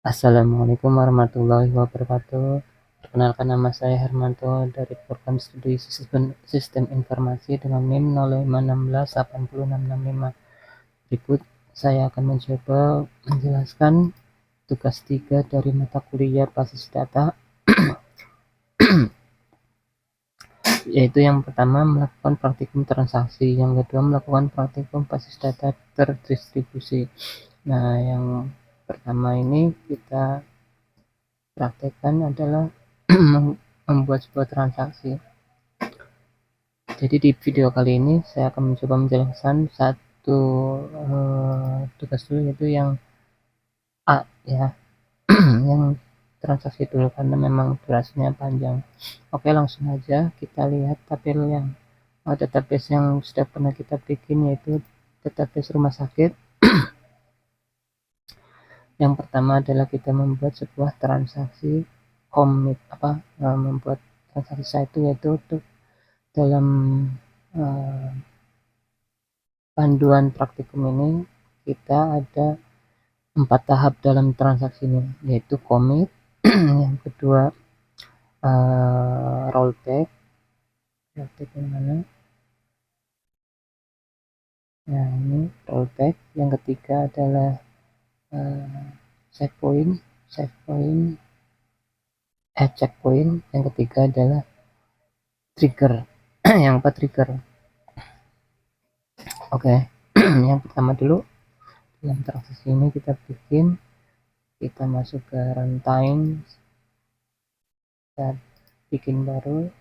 Assalamualaikum warahmatullahi wabarakatuh. Perkenalkan, nama saya Hermanto dari program studi Sistem Informasi dengan NIM 056680665. Berikut saya akan mencoba menjelaskan tugas 3 dari mata kuliah basis data, yaitu yang pertama melakukan praktikum transaksi, yang kedua melakukan praktikum basis data terdistribusi. Nah, yang pertama ini kita praktekkan adalah membuat sebuah transaksi. Jadi di video kali ini saya akan mencoba menjelaskan satu tugas dulu, yaitu yang A ya, yang transaksi dulu karena memang durasinya panjang. Oke, langsung aja kita lihat tabel yang database yang sudah pernah kita bikin, yaitu database rumah sakit. Yang pertama adalah kita membuat sebuah transaksi membuat transaksi satu, yaitu dalam panduan praktikum ini kita ada 4 tahap dalam transaksi ini, yaitu commit, yang kedua rollback yang mana? Nah, ini rollback. Yang ketiga adalah checkpoint. Yang ketiga adalah trigger. Yang keempat trigger. Oke. Yang pertama dulu, dalam transaksi ini kita masuk ke runtime, kita bikin baru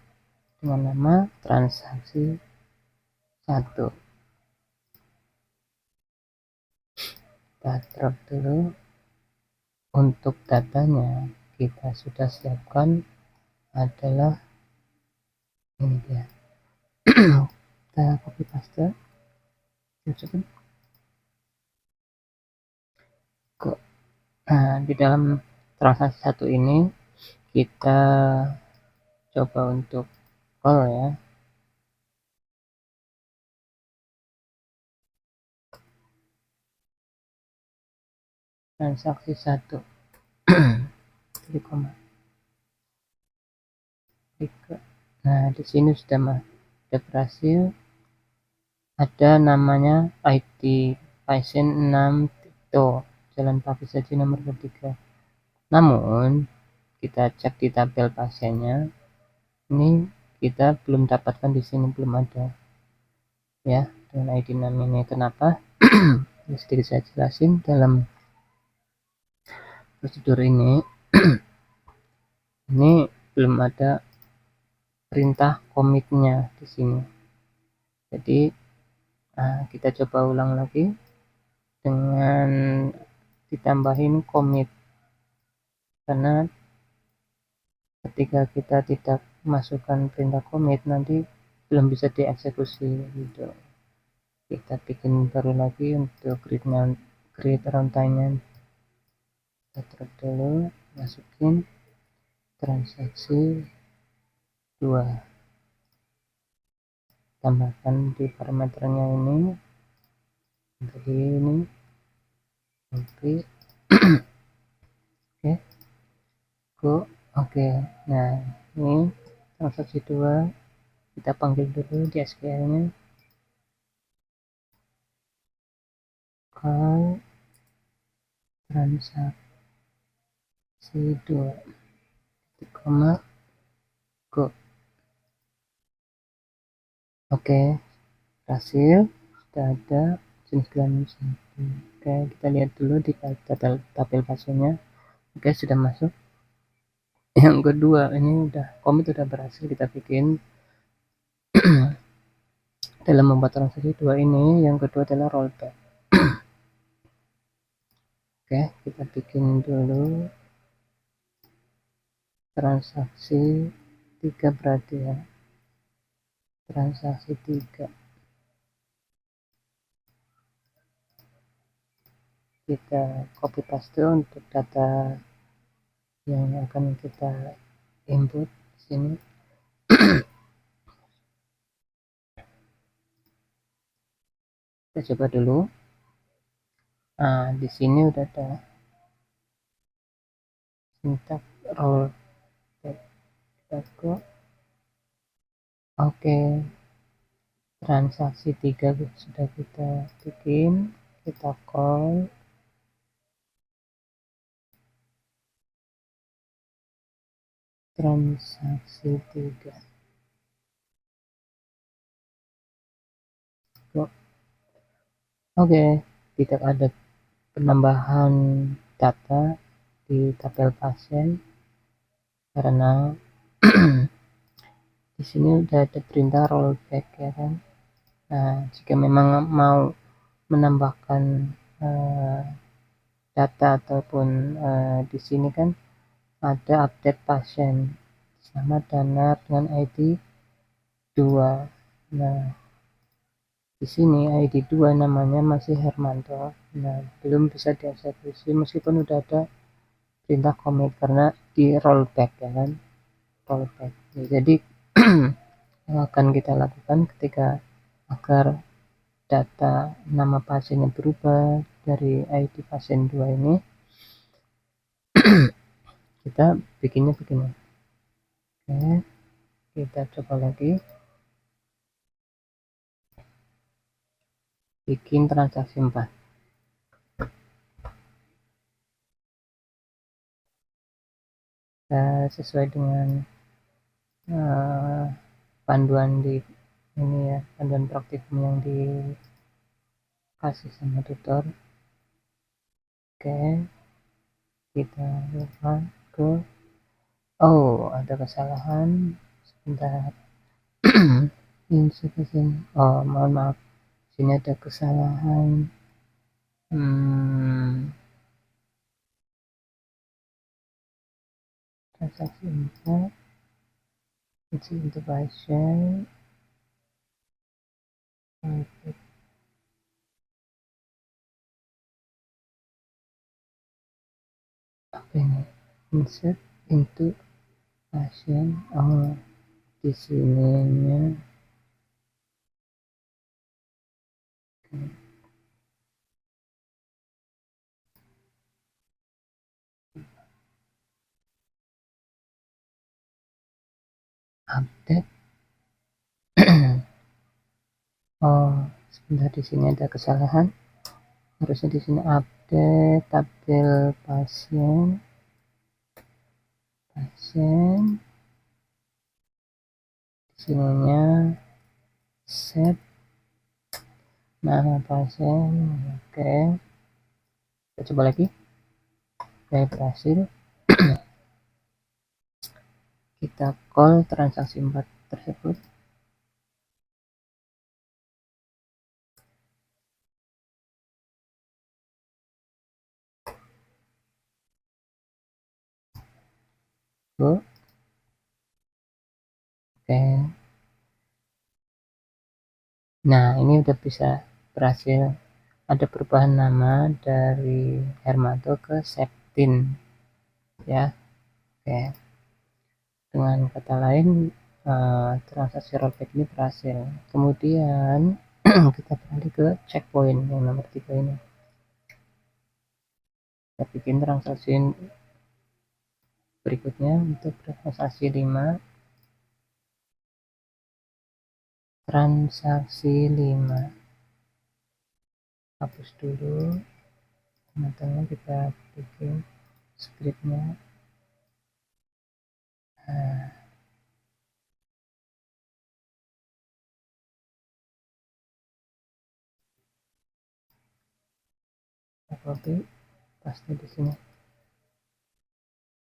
dengan nama transaksi 1. Kita drop dulu. Untuk datanya kita sudah siapkan adalah ini dia. Kita copy paste. Nah, di dalam transaksi 1 ini kita coba untuk call ya. Transaksi 1. Nah, di sini sudah berhasil. Ada namanya ID pasien 6 Tito, Jalan Pakis Haji nomor 3. Namun kita cek di tabel pasiennya, ini kita belum dapatkan, di sini belum ada ya dengan ID 6 ini. Kenapa? Sedikit saya jelasin. Dalam prosedur ini ini belum ada perintah komitnya di sini. Jadi kita coba ulang lagi dengan ditambahin komit, karena ketika kita tidak masukkan perintah komit nanti belum bisa dieksekusi gitu. Kita bikin baru lagi untuk create runtime-nya. Kita drag dulu, masukin transaksi 2, tambahkan di parameternya ini seperti ini. Oke. Oke, nah ini transaksi 2 kita panggil dulu di SQL nya call transaksi 2 koma go. Oke, berhasil, sudah ada jenis kelamin 1. Oke, kita lihat dulu di tabel pasiennya. Oke, sudah masuk. Yang kedua ini udah komit, udah berhasil kita bikin. Dalam membuat transaksi 2 ini, yang kedua adalah rollback. Oke, kita bikin dulu transaksi 3 berarti ya. Transaksi 3 kita copy paste untuk data yang akan kita input di sini. Kita coba dulu. Nah, di sini udah ada minta roll back. Kita ke oke, transaksi 3 sudah kita bikin, kita call transaksi 3. Oke, tidak ada penambahan data di tabel pasien karena di sini udah ada perintah rollback ya kan. Nah, jika memang mau menambahkan data ataupun di sini kan ada update pasien sama Danar dengan ID 2. Nah, di sini ID 2 namanya masih Hermanto. Nah, belum bisa dieksekusi meskipun udah ada perintah commit karena di rollback ya kan, rollback ya, jadi yang akan kita lakukan ketika agar data nama pasiennya berubah dari ID pasien 2 ini, kita bikinnya begini. Oke, kita coba lagi bikin transaksi 4. Sesuai dengan panduan di ini ya, panduan praktik yang dikasih sama tutor. Oke, kita lupa ke ada kesalahan sebentar. Insufficient, mohon maaf, sini ada kesalahan. Transaksi 4 isi interaction apa ini, insert into passion. Di sininya update. Sebentar, di sini ada kesalahan, harusnya di sini update tabel pasien di sininya set nama pasien. Oke, kita coba lagi. Oke, berhasil. Kita call transaksi 4 tersebut. Oke, nah ini udah bisa berhasil, ada perubahan nama dari Hermanto ke Septin ya. Oke, dengan kata lain transaksi rollback ini berhasil. Kemudian kita beralih ke checkpoint yang nomor 3 ini. Kita bikin transaksi berikutnya untuk transaksi 5. Transaksi 5 hapus dulu, teman-teman, kita bikin scriptnya. Copy, paste di sini.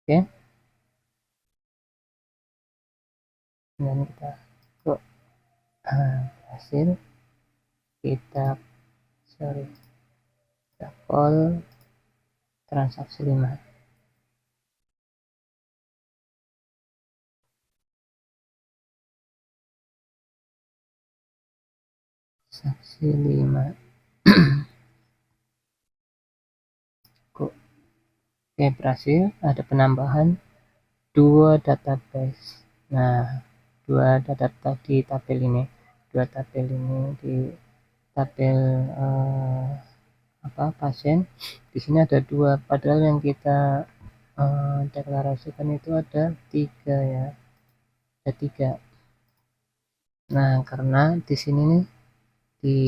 Oke, dan kita hasil kita call transaksi 5. Transaksi 5. Oke, berhasil, ada penambahan 2 database. Nah, 2 data di tabel ini, 2 tabel ini di tabel pasien. Di sini ada 2, padahal yang kita deklarasikan itu ada 3 ya, ada 3. Nah, karena di sini nih di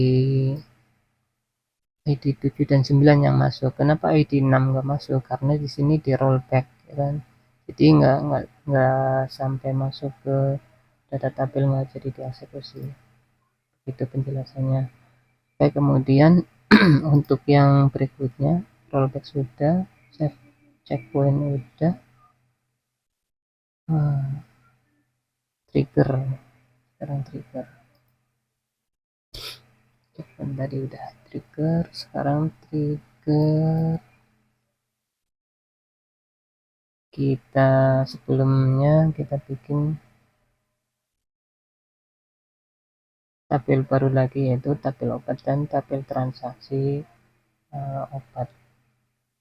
ID 7 dan 9 yang masuk. Kenapa ID 6 nggak masuk? Karena di sini di rollback, ya kan. Jadi nggak sampai masuk ke data tabel, nggak jadi dieksekusi. Itu penjelasannya. Oke, kemudian untuk yang berikutnya, rollback sudah, save checkpoint udah, trigger, sekarang trigger. Checkpoint tadi udah trigger, sekarang trigger. Kita sebelumnya kita bikin tabel baru lagi, yaitu tabel obat dan tabel transaksi obat.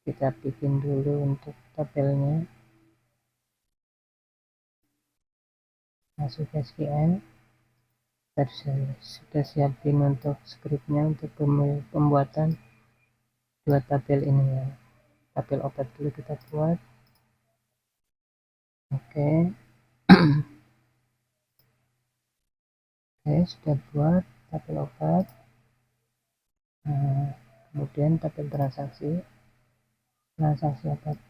Kita bikin dulu untuk tabelnya, masuk SQL. Saya sudah siapin untuk scriptnya untuk pembuatan 2 tabel ini ya. Tabel obat dulu kita buat. Oke. Oke, sudah buat tabel obat. Kemudian tabel transaksi obat.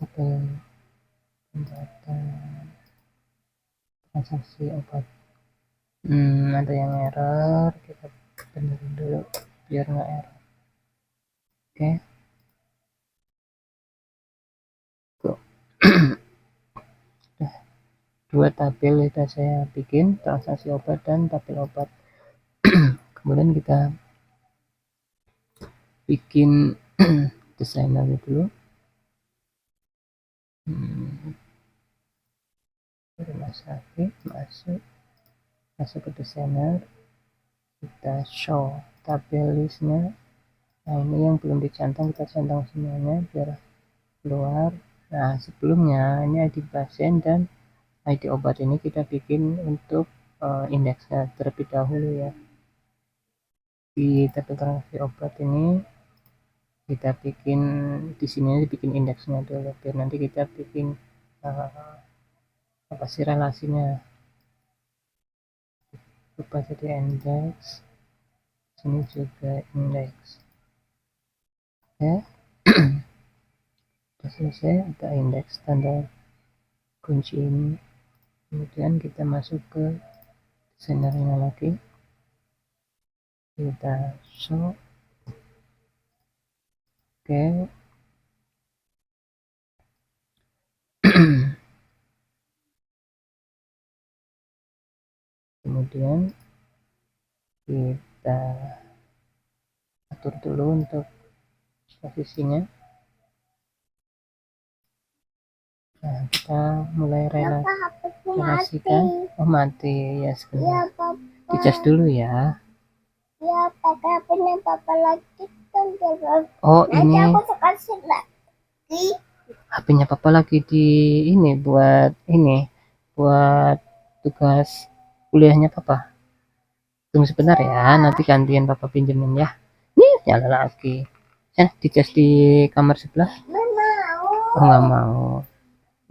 Tabel pencatat transaksi obat. Ada yang error, kita benerin dulu biar nggak error. Oke. Tuh. 2 tabel sudah saya bikin, transaksi obat dan tabel obat. Kemudian kita bikin desainer dulu. Rumah sakit, masuk ke desainer, kita show tabel listnya. Nah, ini yang belum dicentang, kita centang semuanya biar keluar. Nah, sebelumnya ini ID pasien dan ID obat ini kita bikin untuk indeksnya terlebih dahulu ya. Di tabel transaksi obat ini kita bikin, di sini dibikin indeksnya dulu biar nanti kita bikin apa sih relasinya, lupa jadi indeks, sini juga indeks. Ya. Sudah selesai, ada indeks tanda kunci ini. Kemudian kita masuk ke desainernya lagi, kita show. Oke. Kemudian kita atur dulu untuk posisinya. Nah, kita mulai relasikan. Oh, mati ya, sebentar. Dicas dulu ya. Ya, pakai HP-nya papa lagi kan. Oh, ini HP-nya papa lagi di ini buat tugas kuliahnya papa. Tunggu sebentar ya, nanti gantian papa pinjemin ya. Nih, nyala lagi. Dicas di kamar sebelah. Oh, nggak mau.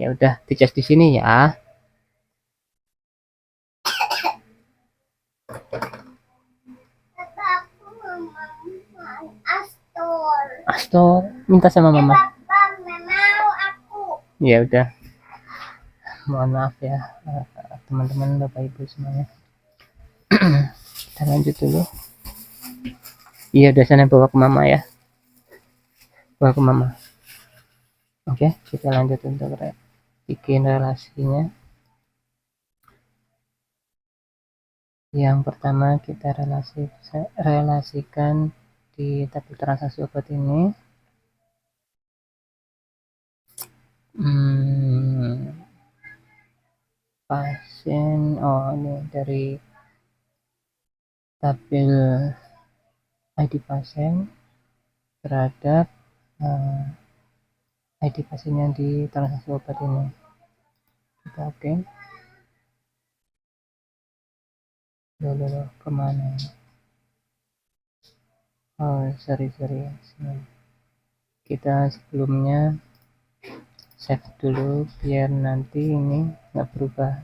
Ya udah, dicas di sini ya. Astor, minta sama mama. Ya udah. Mohon maaf ya, teman-teman, bapak ibu semuanya. Kita lanjut dulu. Iya, udah sana bawa ke mama ya. Bawa ke mama. Oke, kita lanjut untuk bikin relasinya. Yang pertama kita relasikan di tabel transaksi obat ini. Pasien, oh ini dari tabel ID pasien terhadap ID pasien yang di transaksi obat ini. Kita oke. Loh, kemana ini? Oh, sorry. Kita sebelumnya save dulu biar nanti ini nggak berubah.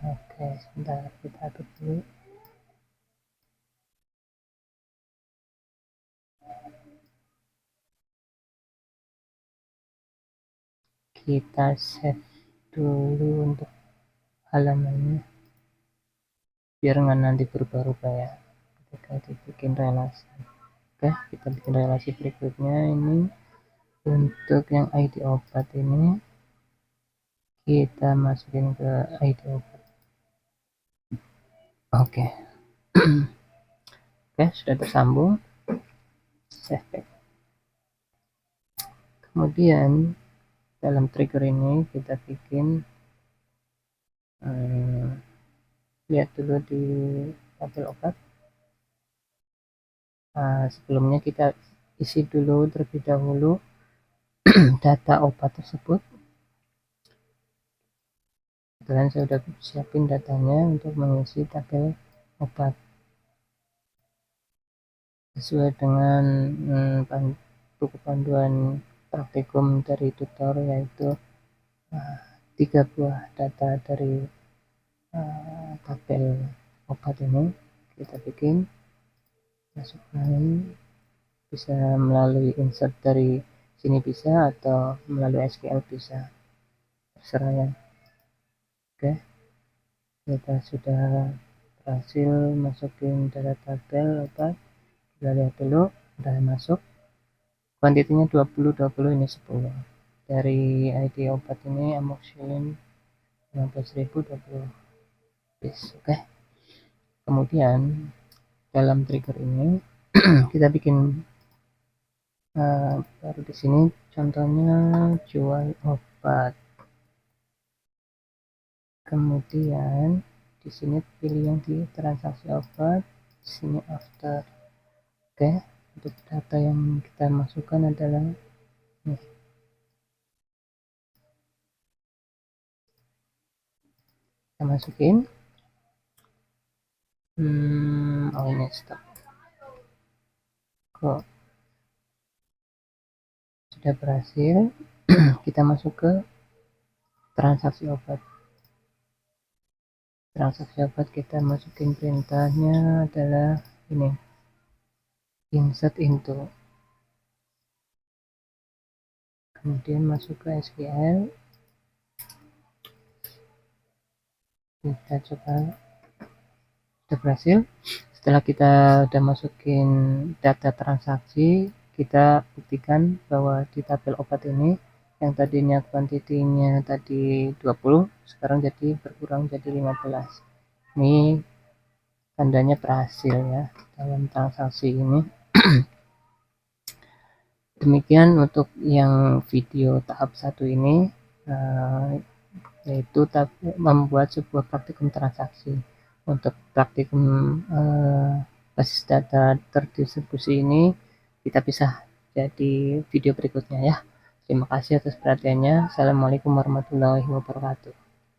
Oke, sebentar kita atur dulu. Kita save dulu untuk halamannya biar nggak nanti berubah-ubah ya ketika dibikin relasi. Oke, kita bikin relasi berikutnya ini untuk yang ID obat ini kita masukin ke ID obat. Oke. Oke, sudah tersambung. Save back. Kemudian dalam trigger ini kita bikin lihat dulu di tabel obat. Sebelumnya kita isi dulu terlebih dahulu data obat tersebut. Kebetulan saya sudah siapin datanya untuk mengisi tabel obat sesuai dengan buku panduan praktikum dari tutor, yaitu 3 buah data dari tabel obat ini kita bikin, masukkan, bisa melalui insert dari sini bisa atau melalui SQL bisa, terserah ya. Oke, kita sudah berhasil masukin data tabel obat. Kita lihat dulu udah masuk, kuantitinya 20 ini 10 dari ID obat ini amoxicillin 15.020 bis. Oke, kemudian dalam trigger ini kita bikin baru di sini contohnya jual obat, kemudian di sini pilih yang di transaksi obat, di sini after. Oke, untuk data yang kita masukkan adalah ini. Kita masukin oh ini stop kok sudah berhasil. Kita masuk ke transaksi obat. Kita masukin perintahnya adalah ini, insert into, kemudian masuk ke SQL. Kita coba, sudah berhasil. Setelah kita udah masukin data transaksi, kita buktikan bahwa di tabel obat ini yang tadinya kuantitinya tadi 20 sekarang jadi berkurang jadi 15. Ini tandanya berhasil ya dalam transaksi ini. Demikian untuk yang video tahap 1 ini, yaitu membuat sebuah praktikum transaksi. Untuk praktikum basis data terdistribusi ini kita bisa jadi video berikutnya ya. Terima kasih atas perhatiannya. Assalamualaikum warahmatullahi wabarakatuh.